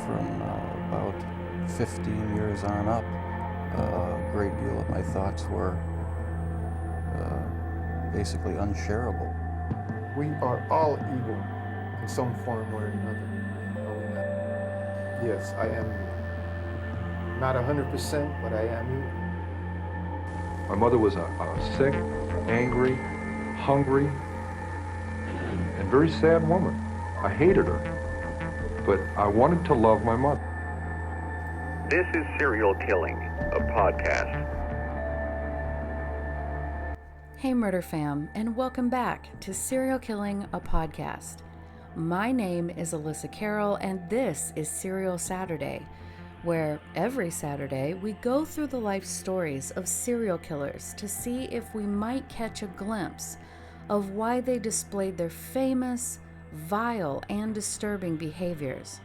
from about 15 years on up, a great deal of my thoughts were basically unshareable. We are all evil in some form or another. Are we not? Yes, I am not 100%, but I am you. My mother was a sick, angry, hungry, and very sad woman. I hated her, but I wanted to love my mother. This is Serial Killing, a podcast. Hey Murder Fam, and welcome back to Serial Killing, a podcast. My name is Alyssa Carroll, and this is Serial Saturday, where every Saturday we go through the life stories of serial killers to see if we might catch a glimpse of why they displayed their famous, vile, and disturbing behaviors.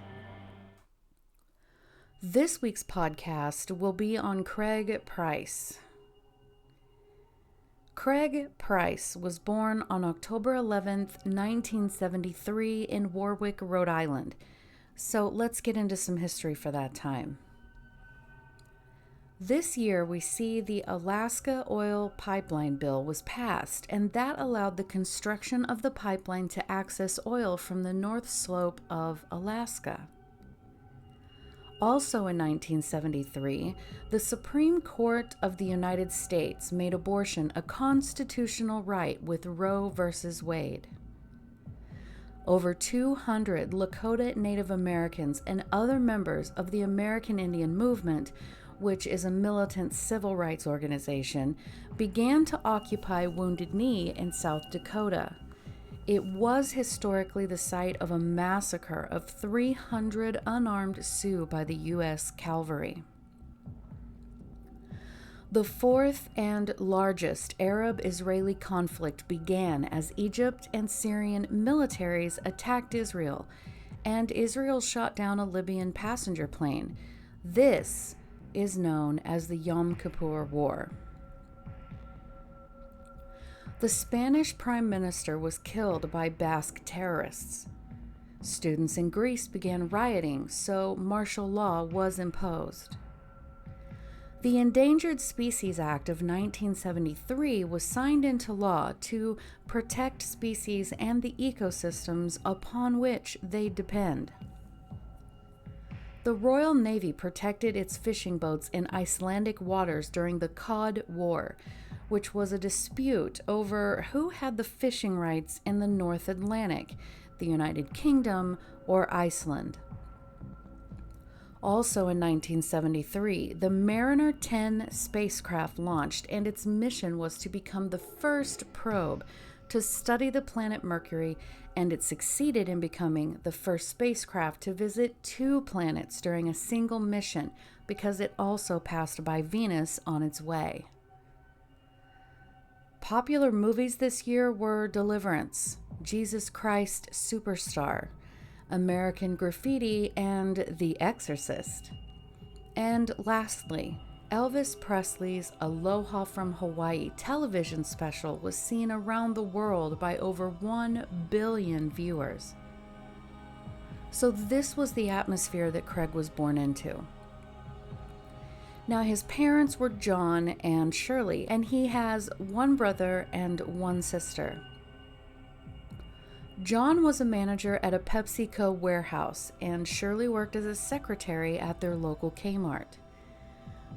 This week's podcast will be on Craig Price. Craig Price was born on October 11th, 1973 in Warwick, Rhode Island. So let's get into some history for that time. This year we see the Alaska Oil Pipeline Bill was passed, and that allowed the construction of the pipeline to access oil from the North Slope of Alaska. Also in 1973, the Supreme Court of the United States made abortion a constitutional right with Roe v. Wade. Over 200 Lakota Native Americans and other members of the American Indian Movement, which is a militant civil rights organization, began to occupy Wounded Knee in South Dakota. It was historically the site of a massacre of 300 unarmed Sioux by the U.S. Cavalry. The fourth and largest Arab-Israeli conflict began as Egypt and Syrian militaries attacked Israel, and Israel shot down a Libyan passenger plane. This is known as the Yom Kippur War. The Spanish Prime Minister was killed by Basque terrorists. Students in Greece began rioting, so martial law was imposed. The Endangered Species Act of 1973 was signed into law to protect species and the ecosystems upon which they depend. The Royal Navy protected its fishing boats in Icelandic waters during the Cod War, which was a dispute over who had the fishing rights in the North Atlantic, the United Kingdom or Iceland. Also in 1973, the Mariner 10 spacecraft launched, and its mission was to become the first probe to study the planet Mercury, and it succeeded in becoming the first spacecraft to visit 2 planets during a single mission because it also passed by Venus on its way. Popular movies this year were Deliverance, Jesus Christ Superstar, American Graffiti, and The Exorcist. And lastly, Elvis Presley's Aloha from Hawaii television special was seen around the world by over 1 billion viewers. So this was the atmosphere that Craig was born into. Now, his parents were John and Shirley, and he has 1 brother and 1 sister. John was a manager at a PepsiCo warehouse, and Shirley worked as a secretary at their local Kmart.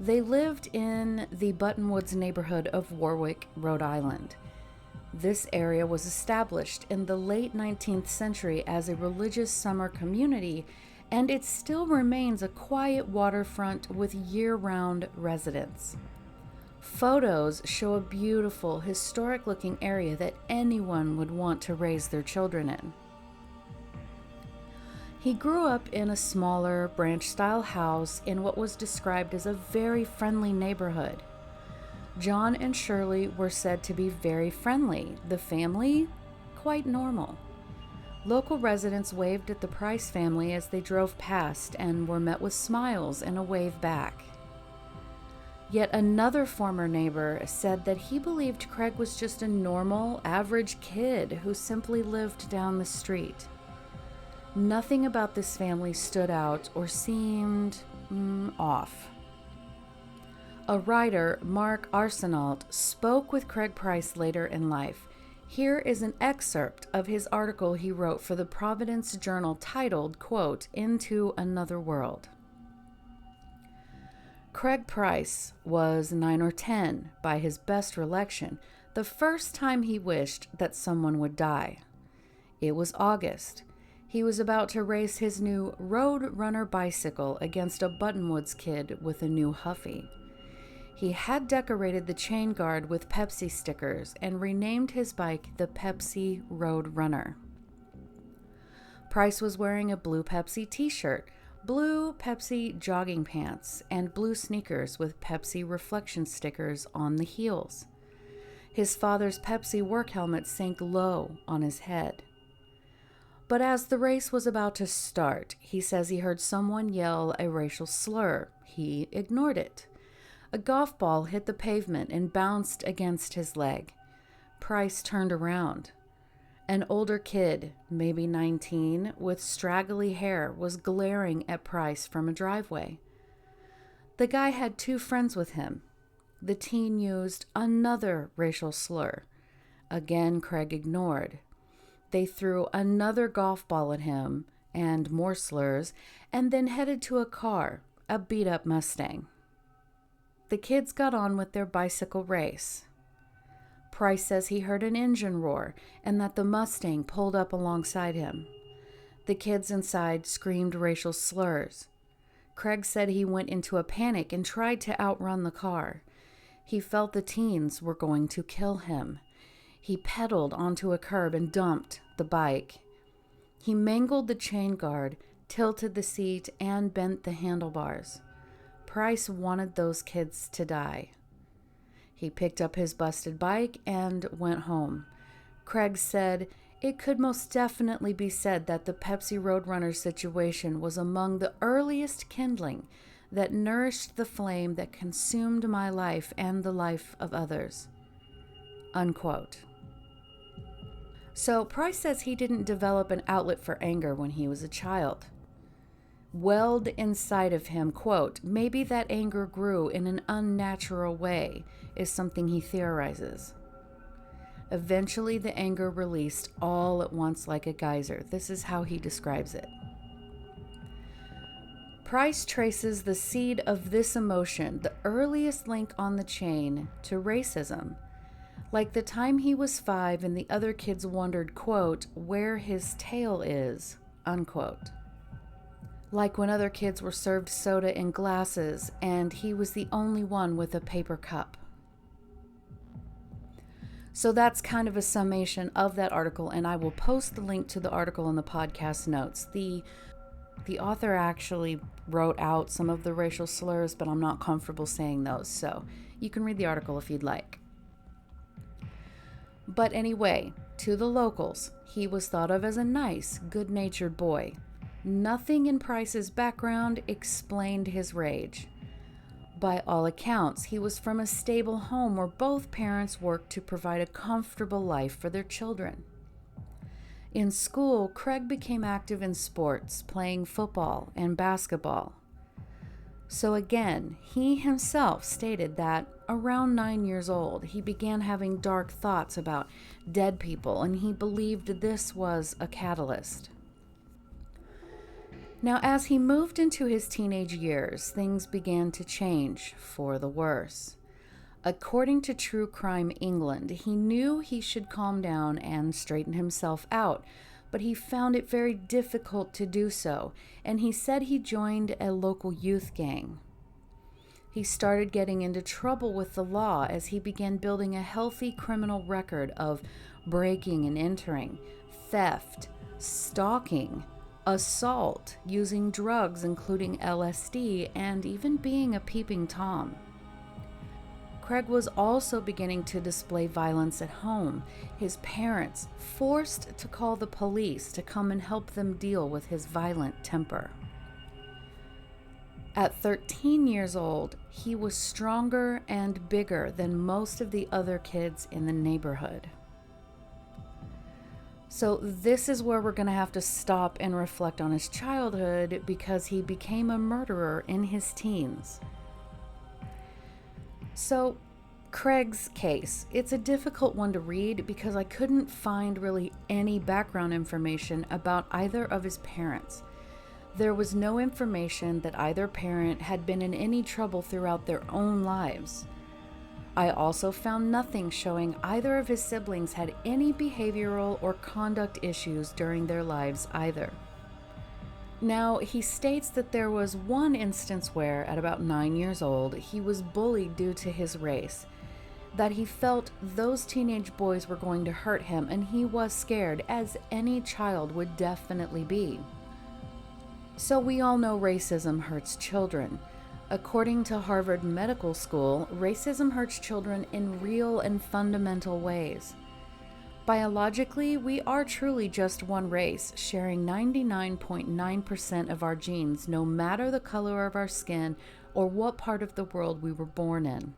They lived in the Buttonwoods neighborhood of Warwick, Rhode Island. This area was established in the late 19th century as a religious summer community, and it still remains a quiet waterfront with year-round residents. Photos show a beautiful, historic-looking area that anyone would want to raise their children in. He grew up in a smaller, branch-style house in what was described as a very friendly neighborhood. John and Shirley were said to be very friendly. The family, quite normal. Local residents waved at the Price family as they drove past and were met with smiles and a wave back. Yet another former neighbor said that he believed Craig was just a normal, average kid who simply lived down the street. Nothing about this family stood out or seemed off. A writer, Mark Arsenault, spoke with Craig Price later in life. Here is an excerpt of his article he wrote for the Providence Journal titled, quote, "Into Another World." Craig Price was 9 or 10, by his best recollection, the first time he wished that someone would die. It was August. He was about to race his new Road Runner bicycle against a Buttonwoods kid with a new Huffy. He had decorated the chain guard with Pepsi stickers and renamed his bike the Pepsi Road Runner. Price was wearing a blue Pepsi t-shirt, blue Pepsi jogging pants, and blue sneakers with Pepsi reflection stickers on the heels. His father's Pepsi work helmet sank low on his head. But as the race was about to start, he says he heard someone yell a racial slur. He ignored it. A golf ball hit the pavement and bounced against his leg. Price turned around. An older kid, maybe 19, with straggly hair, was glaring at Price from a driveway. The guy had 2 friends with him. The teen used another racial slur. Again, Craig ignored. They threw another golf ball at him and more slurs, and then headed to a car, a beat-up Mustang. The kids got on with their bicycle race. Price says he heard an engine roar and that the Mustang pulled up alongside him. The kids inside screamed racial slurs. Craig said he went into a panic and tried to outrun the car. He felt the teens were going to kill him. He pedaled onto a curb and dumped the bike. He mangled the chain guard, tilted the seat, and bent the handlebars. Price wanted those kids to die. He picked up his busted bike and went home. Craig said it could most definitely be said that the Pepsi Roadrunner situation was among the earliest kindling that nourished the flame that consumed my life and the life of others. Unquote. So Price says he didn't develop an outlet for anger when he was a child. Welled inside of him, quote, maybe that anger grew in an unnatural way, is something he theorizes. Eventually, the anger released all at once like a geyser. This is how he describes it. Price traces the seed of this emotion, the earliest link on the chain, to racism. Like the time he was 5 and the other kids wondered, quote, where his tail is, unquote. Like when other kids were served soda in glasses and he was the only one with a paper cup. So that's kind of a summation of that article, and I will post the link to the article in the podcast notes. The author actually wrote out some of the racial slurs, but I'm not comfortable saying those, so you can read the article if you'd like. But anyway, to the locals, he was thought of as a nice, good-natured boy. Nothing in Price's background explained his rage. By all accounts, he was from a stable home where both parents worked to provide a comfortable life for their children. In school, Craig became active in sports, playing football and basketball. So again, he himself stated that around 9 years old, he began having dark thoughts about dead people, and he believed this was a catalyst. Now, as he moved into his teenage years, things began to change for the worse. According to True Crime England, he knew he should calm down and straighten himself out, but he found it very difficult to do so, and he said he joined a local youth gang. He started getting into trouble with the law as he began building a healthy criminal record of breaking and entering, theft, stalking, assault, using drugs including LSD, and even being a peeping Tom. Craig was also beginning to display violence at home. His parents forced to call the police to come and help them deal with his violent temper. At 13 years old, he was stronger and bigger than most of the other kids in the neighborhood. So this is where we're going to have to stop and reflect on his childhood, because he became a murderer in his teens. So Craig's case, it's a difficult one to read because I couldn't find really any background information about either of his parents. There was no information that either parent had been in any trouble throughout their own lives. I also found nothing showing either of his siblings had any behavioral or conduct issues during their lives either. Now, he states that there was one instance where, at about 9 years old, he was bullied due to his race, that he felt those teenage boys were going to hurt him, and he was scared, as any child would definitely be. So we all know racism hurts children. According to Harvard Medical School, racism hurts children in real and fundamental ways. Biologically, we are truly just one race, sharing 99.9% of our genes, no matter the color of our skin or what part of the world we were born in.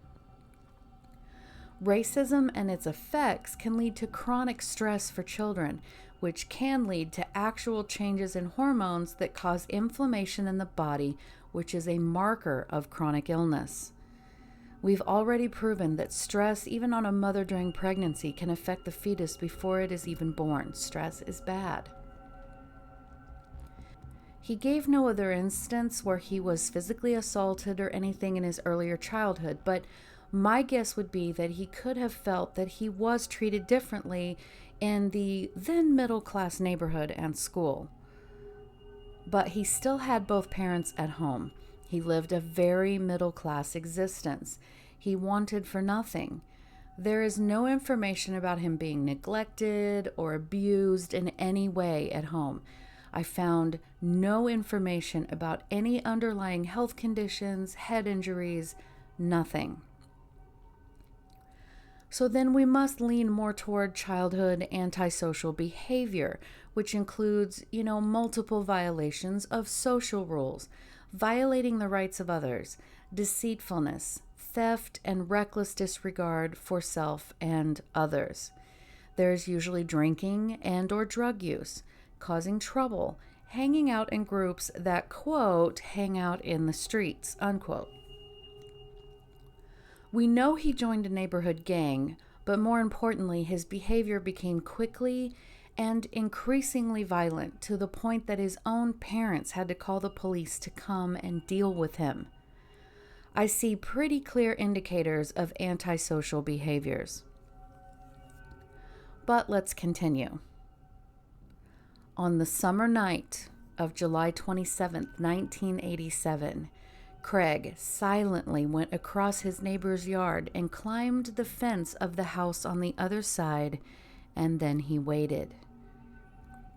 Racism and its effects can lead to chronic stress for children, which can lead to actual changes in hormones that cause inflammation in the body, which is a marker of chronic illness. We've already proven that stress, even on a mother during pregnancy, can affect the fetus before it is even born. Stress is bad. He gave no other instance where he was physically assaulted or anything in his earlier childhood, but my guess would be that he could have felt that he was treated differently in the then middle-class neighborhood and school. But he still had both parents at home. He lived a very middle-class existence. He wanted for nothing. There is no information about him being neglected or abused in any way at home. I found no information about any underlying health conditions, head injuries, nothing. So then we must lean more toward childhood antisocial behavior, which includes, multiple violations of social rules, violating the rights of others, deceitfulness, theft, and reckless disregard for self and others. There's usually drinking and or drug use, causing trouble, hanging out in groups that, quote, hang out in the streets, unquote. We know he joined a neighborhood gang, but more importantly, his behavior became quickly and increasingly violent to the point that his own parents had to call the police to come and deal with him. I see pretty clear indicators of antisocial behaviors. But let's continue. On the summer night of July 27, 1987, Craig silently went across his neighbor's yard and climbed the fence of the house on the other side, and then he waited.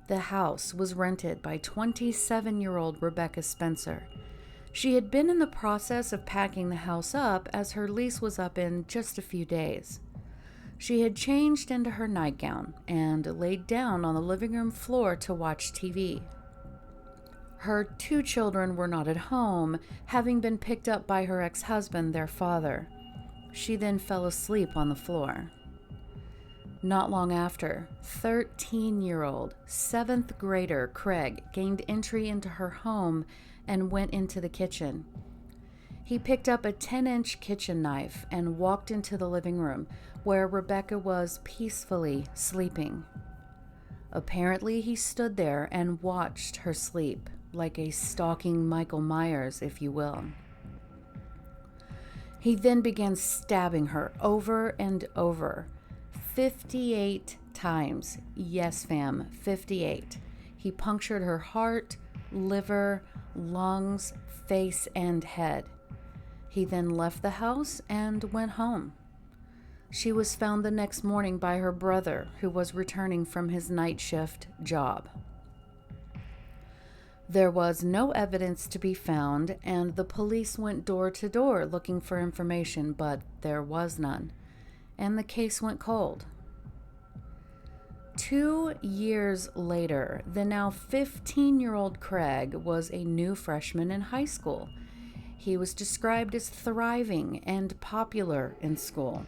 The house was rented by 27-year-old Rebecca Spencer. She had been in the process of packing the house up as her lease was up in just a few days. She had changed into her nightgown and laid down on the living room floor to watch TV. Her 2 children were not at home, having been picked up by her ex-husband, their father. She then fell asleep on the floor. Not long after, 13-year-old 7th grader Craig gained entry into her home and went into the kitchen. He picked up a 10-inch kitchen knife and walked into the living room, where Rebecca was peacefully sleeping. Apparently, he stood there and watched her sleep, like a stalking Michael Myers, if you will. He then began stabbing her over and over, 58 times. Yes, fam, 58. He punctured her heart, liver, lungs, face, and head. He then left the house and went home. She was found the next morning by her brother, who was returning from his night shift job. There was no evidence to be found, and the police went door to door looking for information, but there was none, and the case went cold. 2 years later, the now 15-year-old Craig was a new freshman in high school. He was described as thriving and popular in school.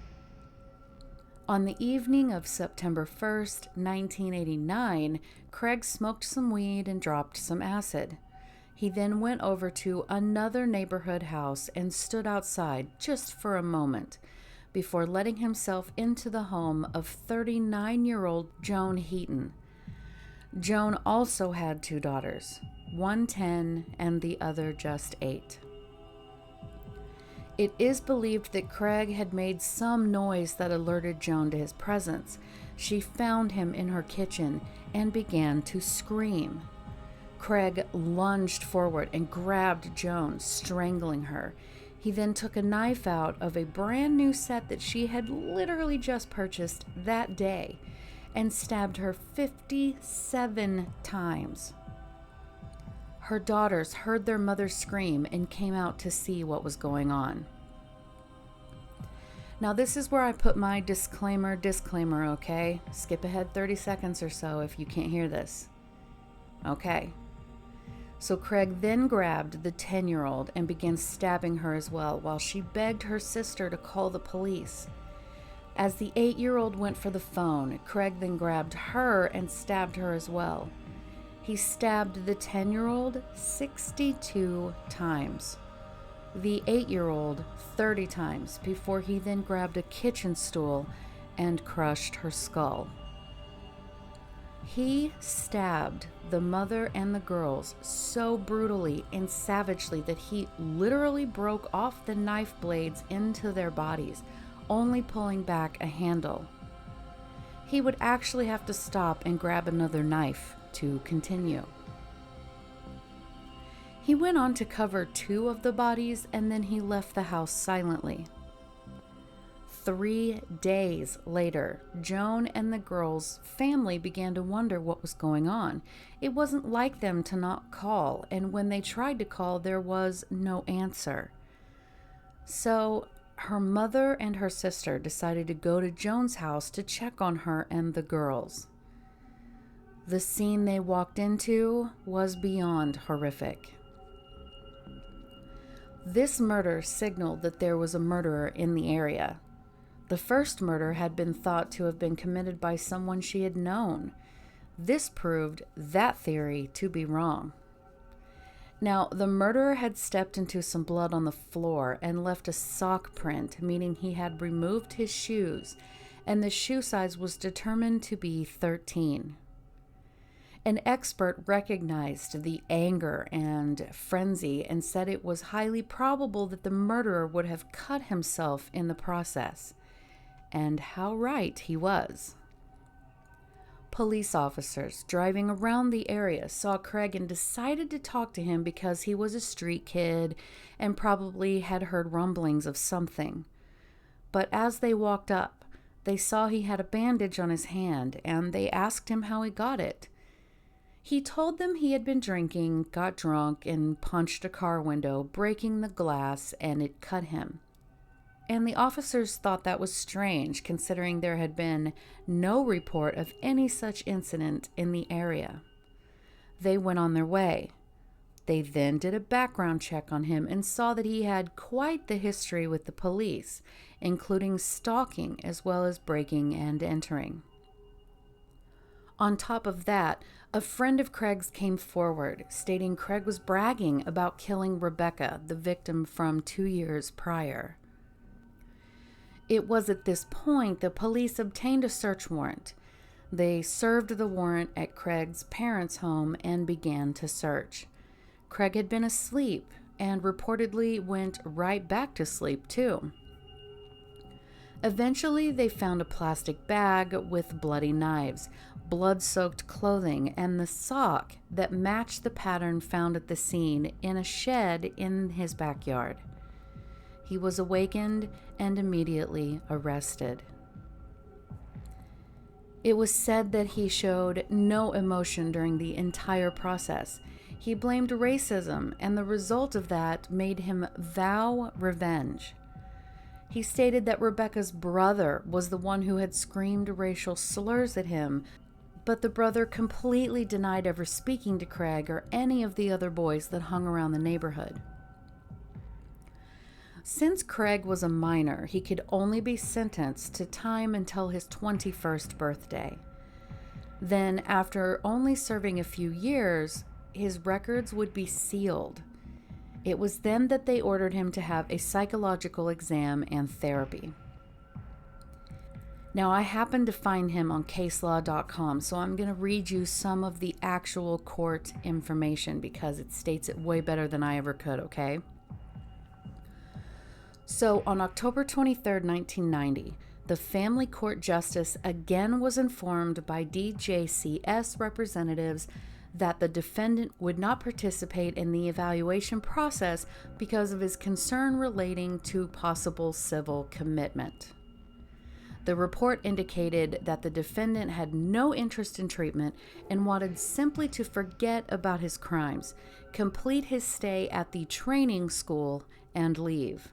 On the evening of September 1st, 1989, Craig smoked some weed and dropped some acid. He then went over to another neighborhood house and stood outside just for a moment before letting himself into the home of 39-year-old Joan Heaton. Joan also had 2 daughters, one 10 and the other just 8. It is believed that Craig had made some noise that alerted Joan to his presence. She found him in her kitchen and began to scream. Craig lunged forward and grabbed Joan, strangling her. He then took a knife out of a brand new set that she had literally just purchased that day and stabbed her 57 times. Her daughters heard their mother scream and came out to see what was going on. Now this is where I put my disclaimer, okay? Skip ahead 30 seconds or so if you can't hear this. Okay. So Craig then grabbed the 10-year-old and began stabbing her as well while she begged her sister to call the police. As the 8-year-old went for the phone, Craig then grabbed her and stabbed her as well. He stabbed the 10-year-old 62 times, the 8-year-old 30 times before he then grabbed a kitchen stool and crushed her skull. He stabbed the mother and the girls so brutally and savagely that he literally broke off the knife blades into their bodies, only pulling back a handle. He would actually have to stop and grab another knife to continue. He went on to cover 2 of the bodies and then he left the house silently. 3 days later, Joan and the girls' family began to wonder what was going on. It wasn't like them to not call, and when they tried to call, there was no answer. So her mother and her sister decided to go to Joan's house to check on her and the girls. The scene they walked into was beyond horrific. This murder signaled that there was a murderer in the area. The first murder had been thought to have been committed by someone she had known. This proved that theory to be wrong. Now, the murderer had stepped into some blood on the floor and left a sock print, meaning he had removed his shoes, and the shoe size was determined to be 13. An expert recognized the anger and frenzy and said it was highly probable that the murderer would have cut himself in the process. And how right he was. Police officers driving around the area saw Craig and decided to talk to him because he was a street kid and probably had heard rumblings of something. But as they walked up, they saw he had a bandage on his hand and they asked him how he got it. He told them he had been drinking, got drunk, and punched a car window, breaking the glass, and it cut him. And the officers thought that was strange, considering there had been no report of any such incident in the area. They went on their way. They then did a background check on him and saw that he had quite the history with the police, including stalking as well as breaking and entering. On top of that, a friend of Craig's came forward, stating Craig was bragging about killing Rebecca, the victim from 2 years prior. It was at this point the police obtained a search warrant. They served the warrant at Craig's parents' home and began to search. Craig had been asleep and reportedly went right back to sleep too. Eventually, they found a plastic bag with bloody knives, blood-soaked clothing, and the sock that matched the pattern found at the scene in a shed in his backyard. He was awakened and immediately arrested. It was said that he showed no emotion during the entire process. He blamed racism, and the result of that made him vow revenge. He stated that Rebecca's brother was the one who had screamed racial slurs at him, but the brother completely denied ever speaking to Craig or any of the other boys that hung around the neighborhood. Since Craig was a minor, he could only be sentenced to time until his 21st birthday. Then, after only serving a few years, his records would be sealed. It was then that they ordered him to have a psychological exam and therapy. Now, I happened to find him on caselaw.com, so I'm going to read you some of the actual court information because it states it way better than I ever could, okay? So, on October 23rd, 1990, the family court justice again was informed by DJCS representatives that the defendant would not participate in the evaluation process because of his concern relating to possible civil commitment. The report indicated that the defendant had no interest in treatment and wanted simply to forget about his crimes, complete his stay at the training school, and leave.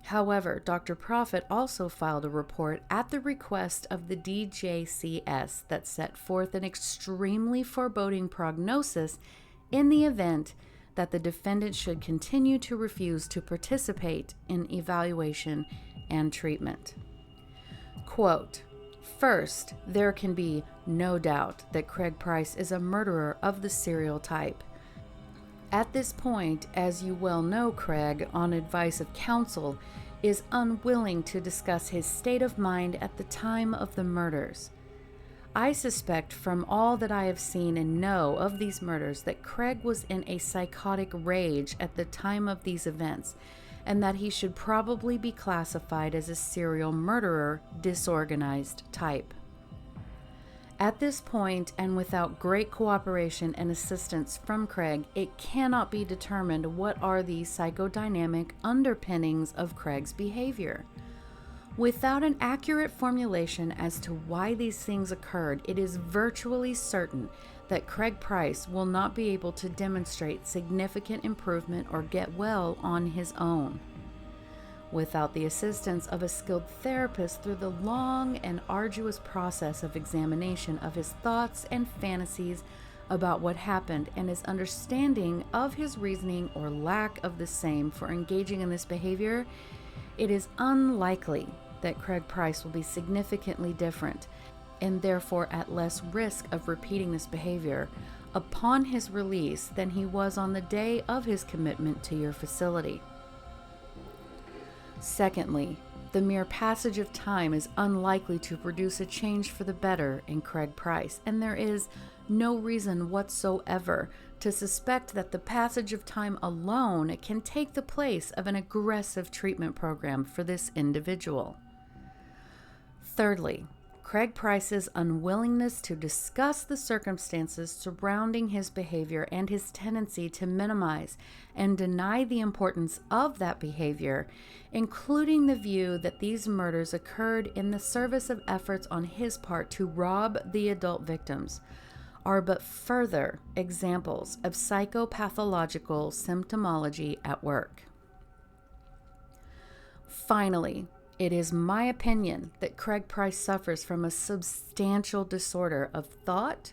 However, Dr. Prophet also filed a report at the request of the DJCS that set forth an extremely foreboding prognosis in the event that the defendant should continue to refuse to participate in evaluation and treatment. Quote, "First, there can be no doubt that Craig Price is a murderer of the serial type. At this point, as you well know, Craig, on advice of counsel, is unwilling to discuss his state of mind at the time of the murders. I suspect from all that I have seen and know of these murders that Craig was in a psychotic rage at the time of these events, and that he should probably be classified as a serial murderer, disorganized type. At this point, and without great cooperation and assistance from Craig, it cannot be determined what are the psychodynamic underpinnings of Craig's behavior. Without an accurate formulation as to why these things occurred, it is virtually certain that Craig Price will not be able to demonstrate significant improvement or get well on his own. Without the assistance of a skilled therapist through the long and arduous process of examination of his thoughts and fantasies about what happened and his understanding of his reasoning or lack of the same for engaging in this behavior, it is unlikely that Craig Price will be significantly different and therefore at less risk of repeating this behavior upon his release than he was on the day of his commitment to your facility. Secondly, the mere passage of time is unlikely to produce a change for the better in Craig Price, and there is no reason whatsoever to suspect that the passage of time alone can take the place of an aggressive treatment program for this individual. Thirdly, Craig Price's unwillingness to discuss the circumstances surrounding his behavior and his tendency to minimize and deny the importance of that behavior, including the view that these murders occurred in the service of efforts on his part to rob the adult victims, are but further examples of psychopathological symptomology at work. Finally, it is my opinion that Craig Price suffers from a substantial disorder of thought,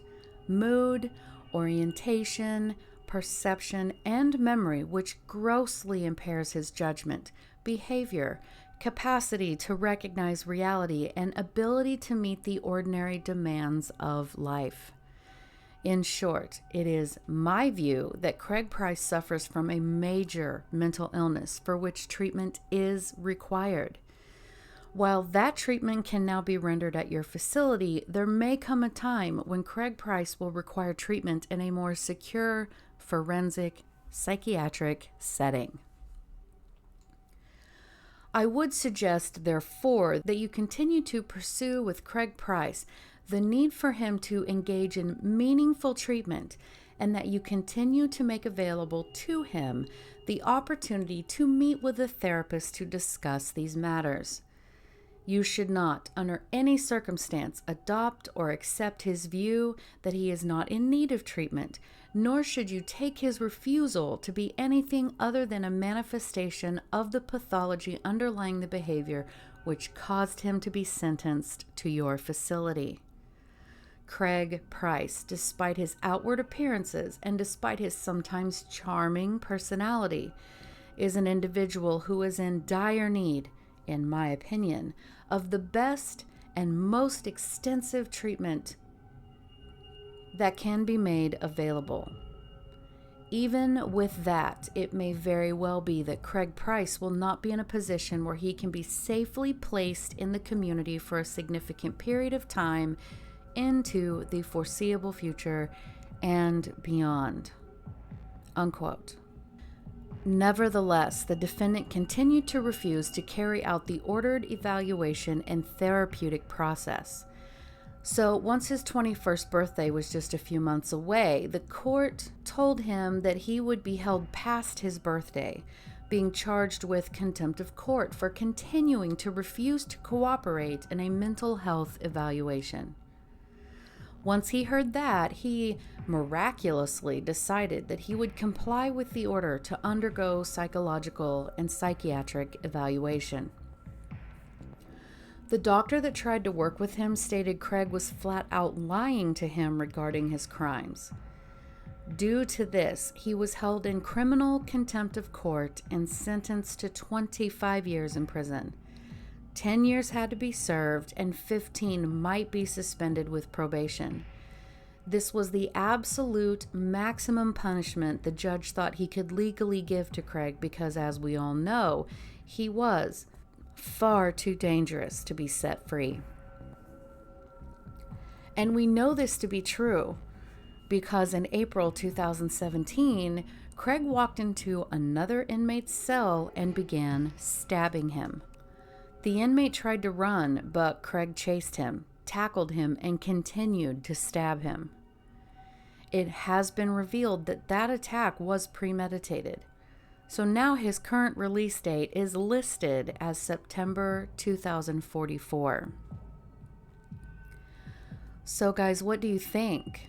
mood, orientation, perception, and memory, which grossly impairs his judgment, behavior, capacity to recognize reality, and ability to meet the ordinary demands of life. In short, it is my view that Craig Price suffers from a major mental illness for which treatment is required. While that treatment can now be rendered at your facility, there may come a time when Craig Price will require treatment in a more secure, forensic, psychiatric setting. I would suggest, therefore, that you continue to pursue with Craig Price the need for him to engage in meaningful treatment, and that you continue to make available to him the opportunity to meet with a therapist to discuss these matters. You should not, under any circumstance, adopt or accept his view that he is not in need of treatment, nor should you take his refusal to be anything other than a manifestation of the pathology underlying the behavior which caused him to be sentenced to your facility. Craig Price, despite his outward appearances and despite his sometimes charming personality, is an individual who is in dire need, in my opinion, of the best and most extensive treatment that can be made available. Even with that, it may very well be that Craig Price will not be in a position where he can be safely placed in the community for a significant period of time into the foreseeable future and beyond. Unquote. Nevertheless, the defendant continued to refuse to carry out the ordered evaluation and therapeutic process. So once his 21st birthday was just a few months away, the court told him that he would be held past his birthday, being charged with contempt of court for continuing to refuse to cooperate in a mental health evaluation. Once he heard that, he miraculously decided that he would comply with the order to undergo psychological and psychiatric evaluation. The doctor that tried to work with him stated Craig was flat out lying to him regarding his crimes. Due to this, he was held in criminal contempt of court and sentenced to 25 years in prison. 10 years had to be served, and 15 might be suspended with probation. This was the absolute maximum punishment the judge thought he could legally give to Craig because, as we all know, he was far too dangerous to be set free. And we know this to be true because in April 2017, Craig walked into another inmate's cell and began stabbing him. The inmate tried to run, but Craig chased him, tackled him, and continued to stab him. It has been revealed that that attack was premeditated. So now his current release date is listed as September 2044. So guys, what do you think?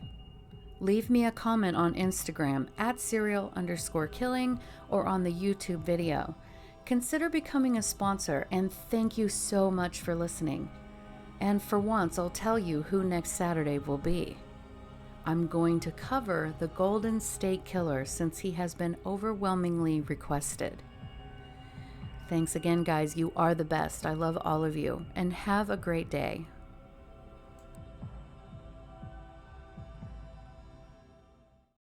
Leave me a comment on Instagram at serial_killing or on the YouTube video. Consider becoming a sponsor, and thank you so much for listening. And for once, I'll tell you who next Saturday will be. I'm going to cover the Golden State Killer since he has been overwhelmingly requested. Thanks again, guys. You are the best. I love all of you, and have a great day.